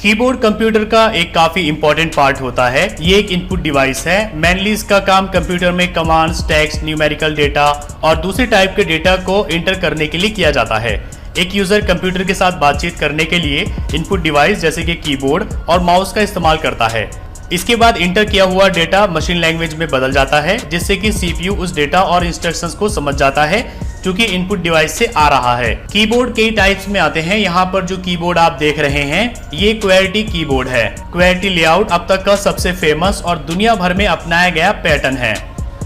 Keyboard computer का एक काफी इंपॉर्टेंट पार्ट होता है। ये एक इनपुट डिवाइस है। मेनली इसका काम कंप्यूटर में कमांड्स, टेक्स्ट, न्यूमेरिकल डेटा और दूसरे टाइप के डेटा को इंटर करने के लिए किया जाता है। एक यूजर कंप्यूटर के साथ बातचीत करने के लिए इनपुट डिवाइस जैसे कि कीबोर्ड और माउस का इस्तेमाल करता है। इसके बाद इंटर किया हुआ डेटा मशीन लैंग्वेज में बदल जाता है, जिससे कि सीपीयू उस डेटा और इंस्ट्रक्शंस को समझ जाता है क्योंकि इनपुट डिवाइस से आ रहा है। कीबोर्ड कई टाइप्स में आते हैं। यहाँ पर जो कीबोर्ड आप देख रहे हैं ये क्वेर्टी कीबोर्ड है। क्वेर्टी लेआउट अब तक का सबसे फेमस और दुनिया भर में अपनाया गया पैटर्न है।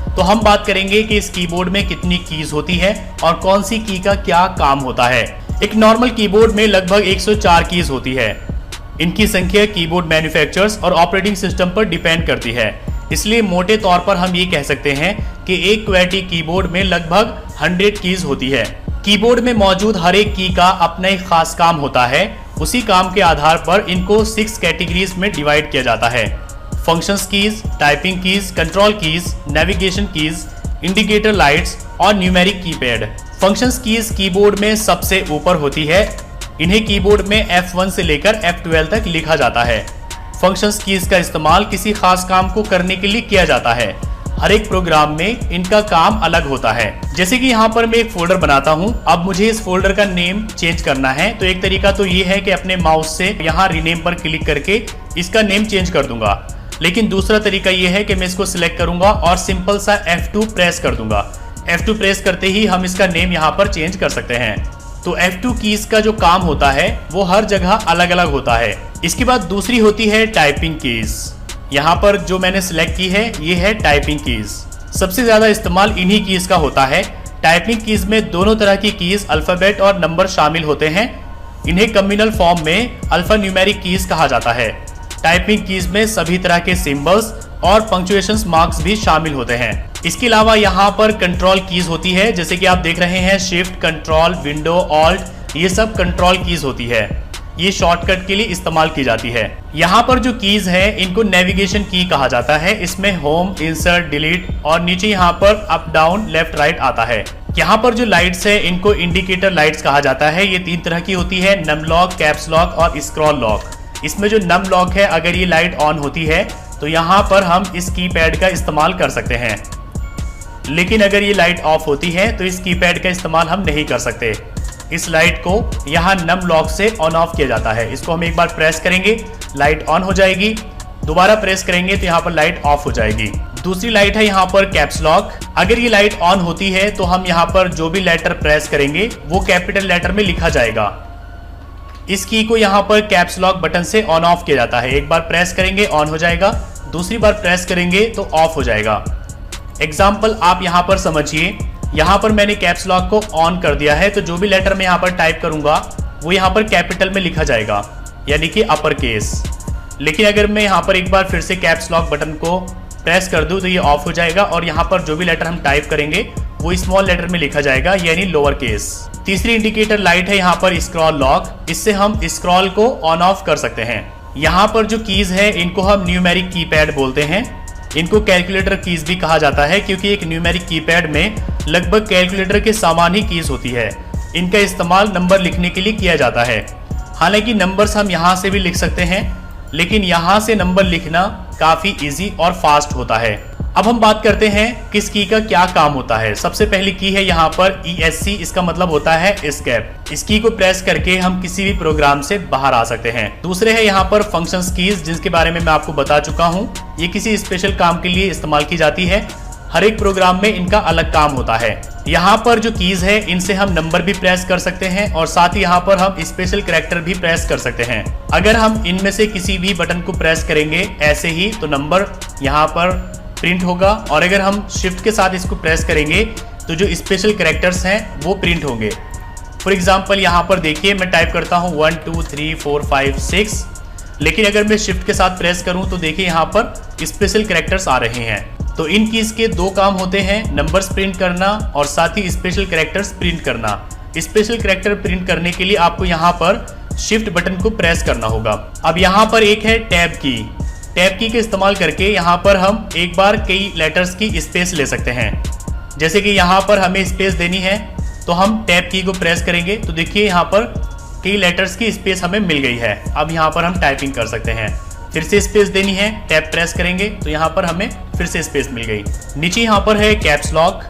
तो हम बात करेंगे कि इस कीबोर्ड में कितनी कीज होती है और कौन सी की का क्या काम होता है। एक नॉर्मल कीबोर्ड में लगभग 104 कीज होती है। इनकी संख्या कीबोर्ड मैन्युफैक्चरर्स और ऑपरेटिंग सिस्टम पर डिपेंड करती है। इसलिए मोटे तौर पर हम ये कह सकते हैं कि एक क्वेर्टी कीबोर्ड में लगभग 100 कीज होती है। कीबोर्ड में मौजूद हर एक की का अपना एक खास काम होता है। उसी काम के आधार पर इनको 6 कैटेगरीज में डिवाइड किया जाता है। Functions keys, typing keys, control keys, navigation keys, indicator lights और numeric keypad. Functions keys keyboard में सबसे ऊपर होती है। इन्हें कीबोर्ड में F1 से लेकर F12 तक लिखा जाता है। फंक्शंस कीज का इस्तेमाल किसी खास काम को करने के लिए किया जाता है। हर एक प्रोग्राम में इनका काम अलग होता है। जैसे कि यहाँ पर मैं एक फोल्डर बनाता हूँ। अब मुझे इस फोल्डर का नेम चेंज करना है। तो एक तरीका तो ये है कि अपने माउस से यहाँ रीनेम पर क्लिक करके इसका नेम चेंज कर दूंगा। लेकिन दूसरा तरीका ये है कि मैं इसको सिलेक्ट करूंगा और सिंपल सा F2 प्रेस कर दूंगा। F2 प्रेस करते ही हम इसका नेम यहाँ पर चेंज कर सकते हैं। तो F2 कीज का जो काम होता है वो हर जगह अलग अलग होता है। इसके बाद दूसरी होती है टाइपिंग कीज। यहाँ पर जो मैंने सिलेक्ट की है ये है टाइपिंग कीज। सबसे ज्यादा इस्तेमाल इन्हीं कीज का होता है। टाइपिंग कीज में दोनों तरह की कीज अल्फाबेट और नंबर शामिल होते हैं। इन्हें कम्युनल फॉर्म में अल्फा न्यूमेरिक कीज कहा जाता है। टाइपिंग कीज में सभी तरह के सिंबल्स और पंक्चुएशन मार्क्स भी शामिल होते हैं। इसके अलावा यहाँ पर कंट्रोल कीज होती है। जैसे कि आप देख रहे हैं शिफ्ट, कंट्रोल, विंडो, ऑल्ट, ये सब कंट्रोल कीज होती है। ये शॉर्टकट के लिए इस्तेमाल की जाती है। यहाँ पर जो कीज है इनको नेविगेशन की कहा जाता है। इसमें होम, इंसर्ट, डिलीट और नीचे यहाँ पर अप, डाउन, लेफ्ट, राइट आता है। यहाँ पर जो लाइट्स है इनको इंडिकेटर लाइट्स कहा जाता है। ये 3 तरह की होती है, नम लॉक, कैप्स लॉक और स्क्रॉल लॉक। इसमें जो नम लॉक है, अगर ये लाइट ऑन होती है तो यहाँ पर हम इस कीपैड का इस्तेमाल कर सकते हैं। लेकिन अगर ये लाइट ऑफ होती है तो इस कीपैड का इस्तेमाल हम नहीं कर सकते। इस लाइट को यहाँ नम लॉक से ऑन ऑफ किया जाता है। इसको हम एक बार प्रेस करेंगे, लाइट ऑन हो जाएगी। दोबारा प्रेस करेंगे तो यहाँ पर लाइट ऑफ हो जाएगी। दूसरी लाइट है यहाँ पर कैप्स लॉक। अगर ये लाइट ऑन होती है तो हम यहाँ पर जो भी लेटर प्रेस करेंगे वो कैपिटल लेटर में लिखा जाएगा। इस की को यहाँ पर कैप्स लॉक बटन से ऑन ऑफ किया जाता है। एक बार प्रेस करेंगे ऑन हो जाएगा, दूसरी बार प्रेस करेंगे तो ऑफ हो जाएगा। एग्जाम्पल आप यहाँ पर समझिए। यहाँ पर मैंने कैप्स लॉक को ऑन कर दिया है तो जो भी लेटर मैं यहाँ पर टाइप करूंगा वो यहाँ पर कैपिटल में लिखा जाएगा, यानी कि अपर केस। लेकिन अगर मैं यहाँ पर एक बार फिर से कैप्स लॉक बटन को प्रेस कर दूं तो ये ऑफ हो जाएगा और यहाँ पर जो भी लेटर हम टाइप करेंगे वो स्मॉल लेटर में लिखा जाएगा, यानी लोअर केस। तीसरी इंडिकेटर लाइट है यहाँ पर स्क्रॉल लॉक। इससे हम स्क्रॉल को ऑन ऑफ कर सकते हैं। यहाँ पर जो कीज है इनको हम न्यूमेरिक कीपैड बोलते हैं। इनको कैलकुलेटर कीज भी कहा जाता है क्योंकि एक न्यूमेरिक कीपैड में लगभग कैलकुलेटर के समान ही कीज होती है। इनका इस्तेमाल नंबर लिखने के लिए किया जाता है। हालांकि नंबर्स हम यहाँ से भी लिख सकते हैं, लेकिन यहाँ से नंबर लिखना काफी इजी और फास्ट होता है। अब हम बात करते हैं किस की का क्या काम होता है। सबसे पहली की है यहाँ पर ESC। इसका मतलब होता है एस्केप। इस की को प्रेस करके हम किसी भी प्रोग्राम से बाहर आ सकते हैं। दूसरे है यहाँ पर फंक्शंस कीज, जिसके बारे में मैं आपको बता चुका हूँ। ये किसी स्पेशल काम के लिए इस्तेमाल की जाती है। हर एक प्रोग्राम में इनका अलग काम होता है। यहाँ पर जो कीज है इनसे हम नंबर भी प्रेस कर सकते हैं और साथ ही यहाँ पर हम स्पेशल कैरेक्टर भी प्रेस कर सकते हैं। अगर हम इनमें से किसी भी बटन को प्रेस करेंगे ऐसे ही तो नंबर यहाँ पर प्रिंट होगा, और अगर हम शिफ्ट के साथ इसको प्रेस करेंगे तो जो स्पेशल कैरेक्टर्स हैं वो प्रिंट होंगे। फॉर एग्जांपल यहाँ पर देखिए मैं टाइप करता हूँ 1 2 3 4 5 6, लेकिन अगर मैं शिफ्ट के साथ प्रेस करूँ तो देखिए यहाँ पर स्पेशल कैरेक्टर्स आ रहे हैं। तो इन कीज के 2 काम होते हैं, नंबर्स प्रिंट करना और साथ ही स्पेशल कैरेक्टर्स प्रिंट करना। स्पेशल कैरेक्टर प्रिंट करने के लिए आपको यहाँ पर शिफ्ट बटन को प्रेस करना होगा। अब यहाँ पर एक है टैब की। टैब की के इस्तेमाल करके यहाँ पर हम एक बार कई लेटर्स की स्पेस ले सकते हैं। जैसे कि यहाँ पर हमें स्पेस देनी है तो हम टैब की को प्रेस करेंगे तो देखिए यहाँ पर कि लेटर्स की स्पेस हमें मिल गई है। अब यहाँ पर हम टाइपिंग कर सकते हैं। फिर से स्पेस देनी है, टैब प्रेस करेंगे तो यहाँ पर हमें फिर से स्पेस मिल गई। नीचे यहाँ पर है कैप्स लॉक,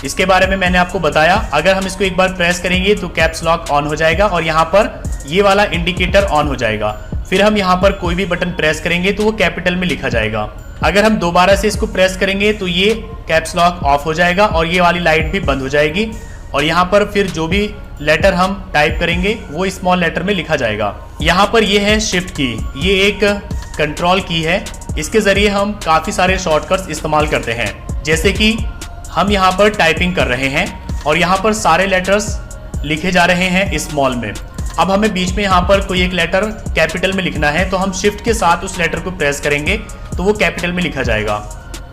इसके बारे में मैंने आपको बताया। अगर हम इसको एक बार प्रेस करेंगे तो कैप्स लॉक ऑन हो जाएगा और यहाँ पर ये वाला इंडिकेटर ऑन हो जाएगा। फिर हम यहाँ पर कोई भी बटन प्रेस करेंगे तो वो कैपिटल में लिखा जाएगा। अगर हम दोबारा से इसको प्रेस करेंगे तो ये कैप्स लॉक ऑफ हो जाएगा और ये वाली लाइट भी बंद हो जाएगी और यहाँ पर फिर जो भी लेटर हम टाइप करेंगे वो स्मॉल लेटर में लिखा जाएगा। यहाँ पर ये है शिफ्ट की, ये एक कंट्रोल की है। इसके जरिए हम काफ़ी सारे शॉर्टकट्स इस्तेमाल करते हैं। जैसे कि हम यहाँ पर टाइपिंग कर रहे हैं और यहाँ पर सारे लेटर्स लिखे जा रहे हैं स्मॉल में। अब हमें बीच में यहाँ पर कोई एक लेटर कैपिटल में लिखना है तो हम शिफ्ट के साथ उस लेटर को प्रेस करेंगे तो वो कैपिटल में लिखा जाएगा।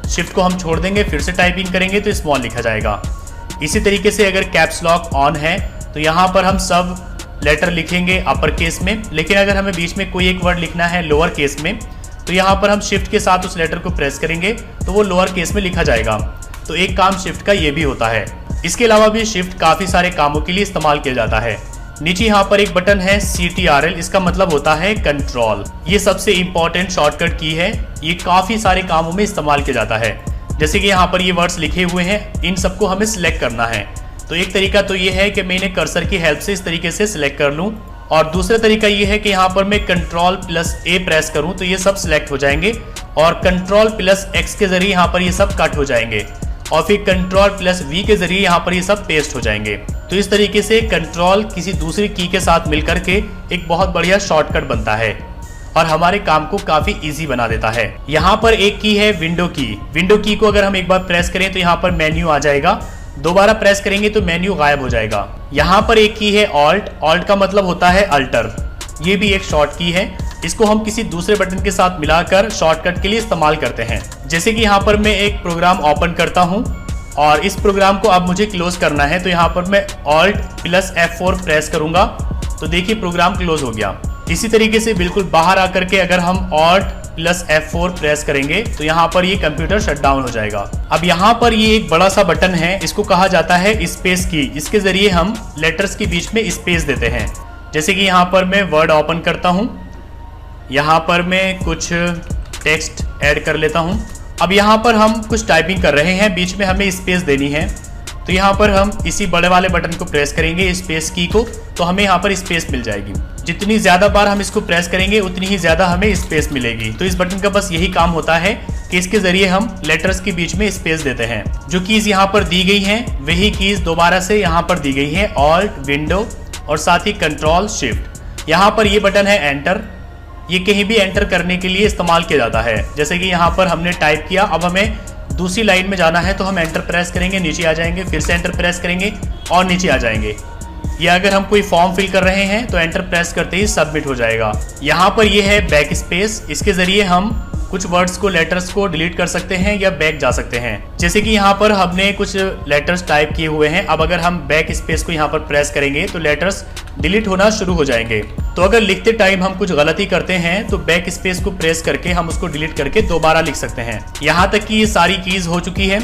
शिफ्ट को हम छोड़ देंगे, फिर से टाइपिंग करेंगे तो स्मॉल लिखा जाएगा। इसी तरीके से अगर कैप्स लॉक ऑन है तो यहाँ पर हम सब लेटर लिखेंगे अपर केस में, लेकिन अगर हमें बीच में कोई एक वर्ड लिखना है लोअर केस में तो यहाँ पर हम शिफ्ट के साथ उस लेटर को प्रेस करेंगे तो वो लोअर केस में लिखा जाएगा। तो एक काम शिफ्ट का ये भी होता है। इसके अलावा भी शिफ्ट काफ़ी सारे कामों के लिए इस्तेमाल किया जाता है। नीचे यहाँ पर एक बटन है CTRL, इसका मतलब होता है कंट्रोल। ये सबसे इंपॉर्टेंट शॉर्टकट की है, ये काफ़ी सारे कामों में इस्तेमाल किया जाता है। जैसे कि यहाँ पर ये वर्ड्स लिखे हुए हैं, इन सबको हमें सिलेक्ट करना है। तो एक तरीका तो ये है कि मैं इन्हें कर्सर की हेल्प से इस तरीके से सिलेक्ट कर लूँ और दूसरा तरीका ये है कि यहाँ पर मैं Ctrl+A प्रेस करूँ तो ये सब सिलेक्ट हो जाएंगे और Ctrl+X के जरिए यहाँ पर ये सब कट हो जाएंगे और फिर Ctrl+V के जरिए यहाँ पर ये सब पेस्ट हो जाएंगे। तो इस तरीके से कंट्रोल किसी दूसरी की के साथ मिलकर के एक बहुत बढ़िया शॉर्टकट बनता है और हमारे काम को काफी इजी बना देता है। यहाँ पर एक की है विंडो की। विंडो की को अगर हम एक बार प्रेस करें तो यहाँ पर मेन्यू आ जाएगा, दोबारा प्रेस करेंगे तो मेन्यू गायब हो जाएगा। यहाँ पर एक की है ऑल्ट। ऑल्ट का मतलब होता है अल्टर, ये भी एक शॉर्ट की है। इसको हम किसी दूसरे बटन के साथ मिलाकर शॉर्टकट के लिए इस्तेमाल करते हैं। जैसे कि यहाँ पर मैं एक प्रोग्राम ओपन करता हूँ और इस प्रोग्राम को अब मुझे क्लोज करना है तो यहाँ पर मैं Alt+F4 प्रेस करूंगा तो देखिए प्रोग्राम क्लोज हो गया। इसी तरीके से बिल्कुल बाहर आकर के अगर हम Alt+F4 प्रेस करेंगे तो यहाँ पर ये कंप्यूटर शट डाउन हो जाएगा। अब यहाँ पर ये एक बड़ा सा बटन है, इसको कहा जाता है स्पेस की। इसके जरिए हम लेटर्स के बीच में स्पेस देते हैं। जैसे कि यहाँ पर मैं वर्ड ओपन करता हूँ, यहाँ पर मैं कुछ टेक्स्ट ऐड कर लेता हूँ। अब यहाँ पर हम कुछ टाइपिंग कर रहे हैं, बीच में हमें स्पेस देनी है तो यहाँ पर हम इसी बड़े वाले बटन को प्रेस करेंगे, स्पेस की को, तो हमें यहाँ पर स्पेस मिल जाएगी। जितनी ज़्यादा बार हम इसको प्रेस करेंगे उतनी ही ज़्यादा हमें स्पेस मिलेगी। तो इस बटन का बस यही काम होता है कि इसके ज़रिए हम लेटर्स के बीच में स्पेस देते हैं। जो कीज़ यहाँ पर दी गई हैं वही कीज़ दोबारा से यहाँ पर दी गई हैं, ऑल्ट, विंडो और साथ ही कंट्रोल, शिफ्ट। यहाँ पर ये बटन है एंटर, ये कहीं भी एंटर करने के लिए इस्तेमाल किया जाता है। जैसे कि यहाँ पर हमने टाइप किया, अब हमें दूसरी लाइन में जाना है तो हम एंटर प्रेस करेंगे, नीचे आ जाएंगे, फिर से एंटर प्रेस करेंगे और नीचे आ जाएंगे। या अगर हम कोई फॉर्म फिल कर रहे हैं तो एंटर प्रेस करते ही सबमिट हो जाएगा। यहाँ पर ये है बैक स्पेस, इसके जरिए हम कुछ वर्ड्स को, लेटर्स को डिलीट कर सकते हैं या बैक जा सकते हैं। जैसे कि यहाँ पर हमने कुछ लेटर्स टाइप किए हुए हैं, अब अगर हम बैक स्पेस को यहाँ पर प्रेस करेंगे तो लेटर्स डिलीट होना शुरू हो जाएंगे। तो अगर लिखते टाइम हम कुछ गलती करते हैं तो बैक स्पेस को प्रेस करके हम उसको डिलीट करके दोबारा लिख सकते हैं। यहाँ तक कि ये सारी कीज हो चुकी है।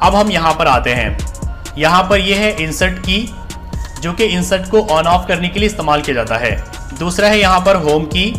अब हम यहाँ पर आते हैं, यहाँ पर ये है इंसर्ट की, जो कि इंसर्ट को ऑन ऑफ करने के लिए इस्तेमाल किया जाता है। दूसरा है यहाँ पर होम की।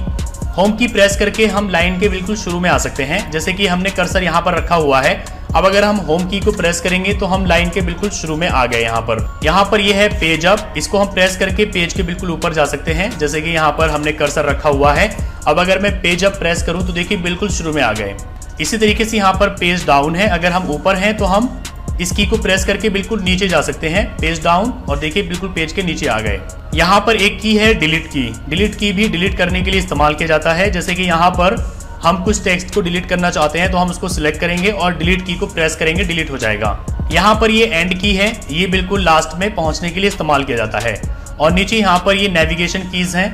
होम की प्रेस करके हम लाइन के बिल्कुल शुरू में आ सकते हैं। जैसे कि हमने कर्सर यहाँ पर रखा हुआ है, अब अगर हम होम की को प्रेस करेंगे तो हम लाइन के बिल्कुल शुरू में आ गए। यहाँ पर ये है पेज अप, इसको हम प्रेस करके पेज के बिल्कुल ऊपर जा सकते हैं। जैसे कि यहाँ पर हमने कर्सर रखा हुआ है, अब अगर मैं पेज अप प्रेस करूँ तो देखिए बिल्कुल शुरू में आ गए। इसी तरीके से यहाँ पर पेज डाउन है, अगर हम ऊपर हैं तो हम इस की को प्रेस करके बिल्कुल नीचे जा सकते हैं, पेज डाउन, और देखिए बिल्कुल पेज के नीचे आ गए। यहाँ पर एक की है डिलीट की। डिलीट की भी डिलीट करने के लिए इस्तेमाल किया जाता है। जैसे कि यहाँ पर हम कुछ टेक्स्ट को डिलीट करना चाहते हैं तो हम उसको सिलेक्ट करेंगे और डिलीट की को प्रेस करेंगे, डिलीट हो जाएगा। यहाँ पर ये एंड की है, ये बिल्कुल लास्ट में पहुँचने के लिए इस्तेमाल किया जाता है। और नीचे यहाँ पर ये नेविगेशन कीज हैं,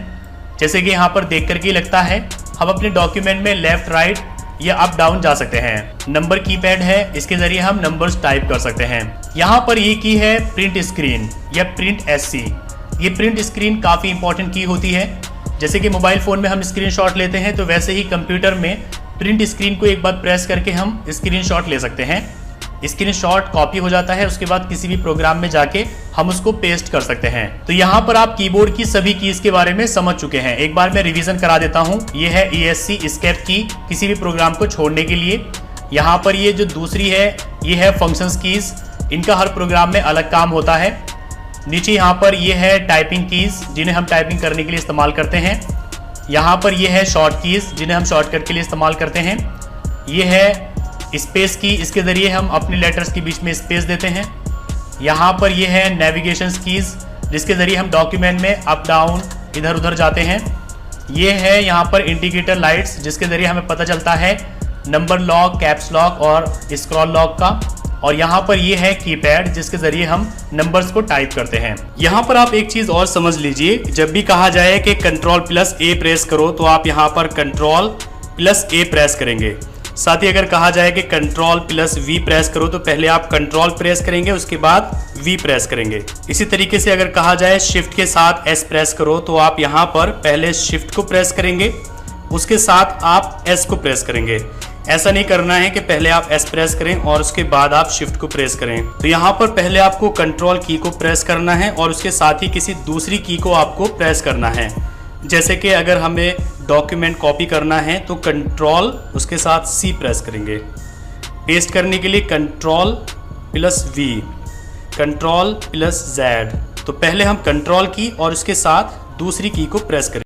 जैसे कि यहाँ पर देख करके लगता है हम अपने डॉक्यूमेंट में लेफ्ट राइट या अप डाउन जा सकते हैं। नंबर कीपैड है, इसके जरिए हम नंबर्स टाइप कर सकते हैं। यहाँ पर ये की है प्रिंट स्क्रीन या प्रिंट एससी। ये प्रिंट स्क्रीन काफ़ी इंपॉर्टेंट की होती है। जैसे कि मोबाइल फ़ोन में हम स्क्रीनशॉट लेते हैं तो वैसे ही कंप्यूटर में प्रिंट स्क्रीन को एक बार प्रेस करके हम स्क्रीनशॉट ले सकते हैं। स्क्रीनशॉट कॉपी हो जाता है, उसके बाद किसी भी प्रोग्राम में जाके हम उसको पेस्ट कर सकते हैं। तो यहाँ पर आप कीबोर्ड की सभी कीज के बारे में समझ चुके हैं। एक बार मैं रिवीजन करा देता हूँ। ये है ESC एस्केप की, किसी भी प्रोग्राम को छोड़ने के लिए। यहाँ पर ये जो दूसरी है ये है फंक्शंस कीज, इनका हर प्रोग्राम में अलग काम होता है। नीचे यहाँ पर ये है टाइपिंग कीज, जिन्हें हम टाइपिंग करने के लिए इस्तेमाल करते हैं। यहाँ पर ये है शॉर्ट कीज, जिन्हें हम शॉर्टकट के लिए इस्तेमाल करते हैं। ये है स्पेस की, इसके ज़रिए हम अपने लेटर्स के बीच में स्पेस देते हैं। यहाँ पर ये है नेविगेशन कीज, जिसके ज़रिए हम डॉक्यूमेंट में अप डाउन इधर उधर जाते हैं। ये है यहाँ पर इंडिकेटर लाइट्स, जिसके ज़रिए हमें पता चलता है नंबर लॉक, कैप्स लॉक और स्क्रॉल लॉक का। और यहाँ पर ये है कीपैड, जिसके ज़रिए हम नंबर्स को टाइप करते हैं। यहाँ पर आप एक चीज़ और समझ लीजिए, जब भी कहा जाए कि Ctrl+A प्रेस करो तो आप यहाँ पर Ctrl+A प्रेस करेंगे। साथ ही अगर कहा जाए कि Ctrl+V प्रेस करो तो पहले आप Ctrl प्रेस करेंगे, उसके बाद V प्रेस करेंगे। इसी तरीके से अगर कहा जाए शिफ्ट के साथ S प्रेस करो तो आप यहाँ पर पहले शिफ्ट को प्रेस करेंगे, उसके साथ आप S को प्रेस करेंगे। ऐसा नहीं करना है कि पहले आप S प्रेस करें और उसके बाद आप शिफ्ट को प्रेस करें। तो यहाँ पर पहले आपको कंट्रोल की को प्रेस करना है और उसके साथ ही किसी दूसरी की को आपको प्रेस करना है। जैसे कि अगर हमें डॉक्यूमेंट कॉपी करना है तो कंट्रोल उसके साथ C प्रेस करेंगे। पेस्ट करने के लिए Ctrl+V, Ctrl+Z। तो पहले हम कंट्रोल की और उसके साथ दूसरी की को प्रेस करें।